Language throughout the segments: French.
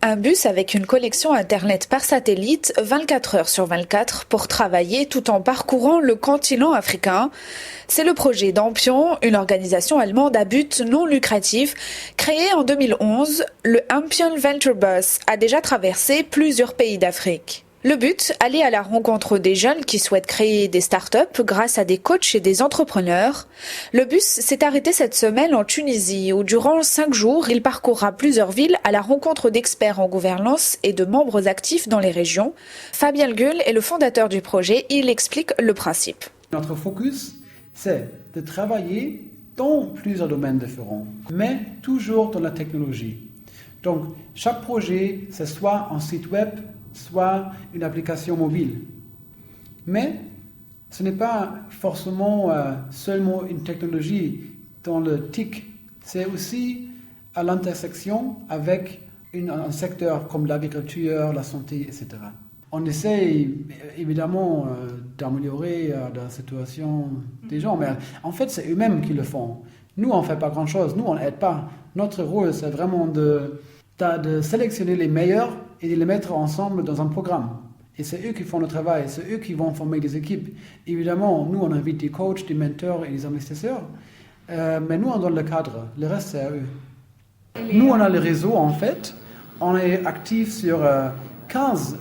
un bus avec une connexion Internet par satellite 24 heures sur 24 pour travailler tout en parcourant le continent africain. C'est le projet d'Ampion, une organisation allemande à but non lucratif. Créée en 2011, le Ampion Venture Bus a déjà traversé plusieurs pays d'Afrique. Le but, aller à la rencontre des jeunes qui souhaitent créer des startups grâce à des coachs et des entrepreneurs. Le bus s'est arrêté cette semaine en Tunisie où durant 5 jours, il parcourra plusieurs villes à la rencontre d'experts en gouvernance et de membres actifs dans les régions. Fabien Gull est le fondateur du projet, il explique le principe. Notre focus, c'est de travailler dans plusieurs domaines différents, mais toujours dans la technologie. Donc, chaque projet, c'est soit un site web, soit une application mobile. Mais ce n'est pas forcément seulement une technologie dans le TIC, c'est aussi à l'intersection avec un secteur comme l'agriculture, la santé, etc. On essaie évidemment d'améliorer la situation des gens, mais en fait c'est eux-mêmes qui le font. Nous on ne fait pas grand-chose, nous on n'aide pas. Notre rôle c'est vraiment de sélectionner les meilleurs et de les mettre ensemble dans un programme. Et c'est eux qui font le travail, c'est eux qui vont former des équipes. Évidemment, nous, on invite des coachs, des mentors et des investisseurs, mais nous, on donne le cadre. Le reste, c'est à eux. Nous, on a le réseau, en fait. On est actif sur 15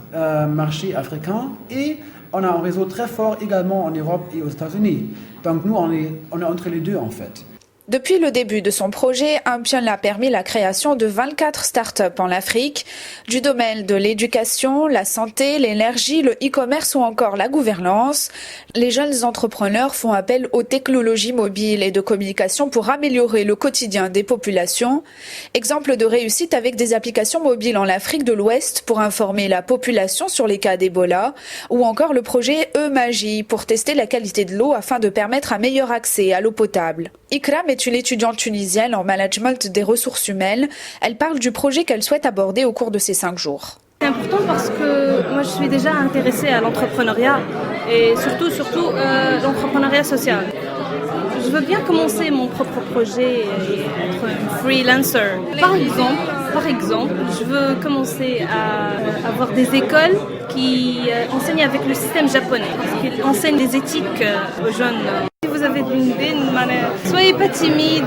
marchés africains et on a un réseau très fort également en Europe et aux États-Unis. Donc, nous, on est entre les deux, en fait. Depuis le début de son projet, Ampion a permis la création de 24 startups en Afrique, du domaine de l'éducation, la santé, l'énergie, le e-commerce ou encore la gouvernance. Les jeunes entrepreneurs font appel aux technologies mobiles et de communication pour améliorer le quotidien des populations. Exemple de réussite avec des applications mobiles en Afrique de l'Ouest pour informer la population sur les cas d'Ebola, ou encore le projet E-Magie pour tester la qualité de l'eau afin de permettre un meilleur accès à l'eau potable. Ikram est une étudiante tunisienne en management des ressources humaines. Elle parle du projet qu'elle souhaite aborder au cours de ces 5 jours. C'est important parce que moi je suis déjà intéressée à l'entrepreneuriat et surtout l'entrepreneuriat social. Je veux bien commencer mon propre projet et être une freelancer. Par exemple, je veux commencer à avoir des écoles qui enseignent avec le système japonais, parce qu'ils enseignent des éthiques aux jeunes. Si vous avez une idée, soyez pas timide,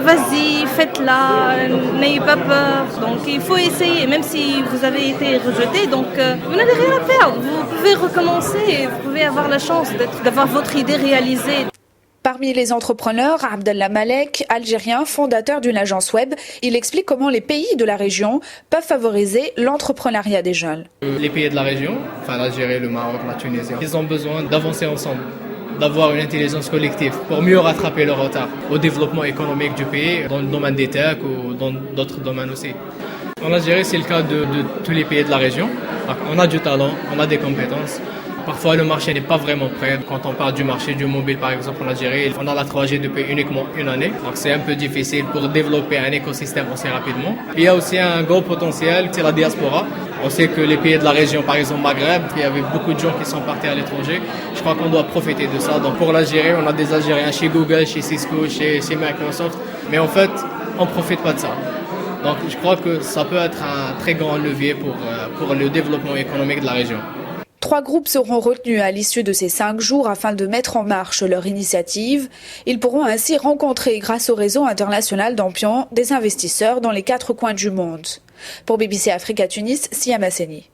vas-y, faites-la, n'ayez pas peur. Donc il faut essayer, même si vous avez été rejeté, donc vous n'avez rien à perdre. Vous pouvez recommencer, vous pouvez avoir la chance d'avoir votre idée réalisée. Parmi les entrepreneurs, Abdellah Malek, algérien, fondateur d'une agence web, il explique comment les pays de la région peuvent favoriser l'entrepreneuriat des jeunes. Les pays de la région, enfin l'Algérie, le Maroc, la Tunisie, ils ont besoin d'avancer ensemble, d'avoir une intelligence collective pour mieux rattraper le retard au développement économique du pays, dans le domaine des tech ou dans d'autres domaines aussi. En Algérie, c'est le cas de tous les pays de la région. On a du talent, on a des compétences. Parfois, le marché n'est pas vraiment prêt. Quand on parle du marché du mobile, par exemple, en Algérie, on a la 3G depuis uniquement une année. Donc, c'est un peu difficile pour développer un écosystème aussi rapidement. Il y a aussi un gros potentiel, c'est la diaspora. On sait que les pays de la région, par exemple Maghreb, il y avait beaucoup de gens qui sont partis à l'étranger. Je crois qu'on doit profiter de ça. Donc, pour l'Algérie, on a des Algériens chez Google, chez Cisco, chez Microsoft. Mais en fait, on ne profite pas de ça. Donc, je crois que ça peut être un très grand levier pour le développement économique de la région. 3 groupes seront retenus à l'issue de ces 5 jours afin de mettre en marche leur initiative. Ils pourront ainsi rencontrer, grâce au réseau international d'Ampion, des investisseurs dans les 4 coins du monde. Pour BBC Afrique à Tunis, Siam Asseni.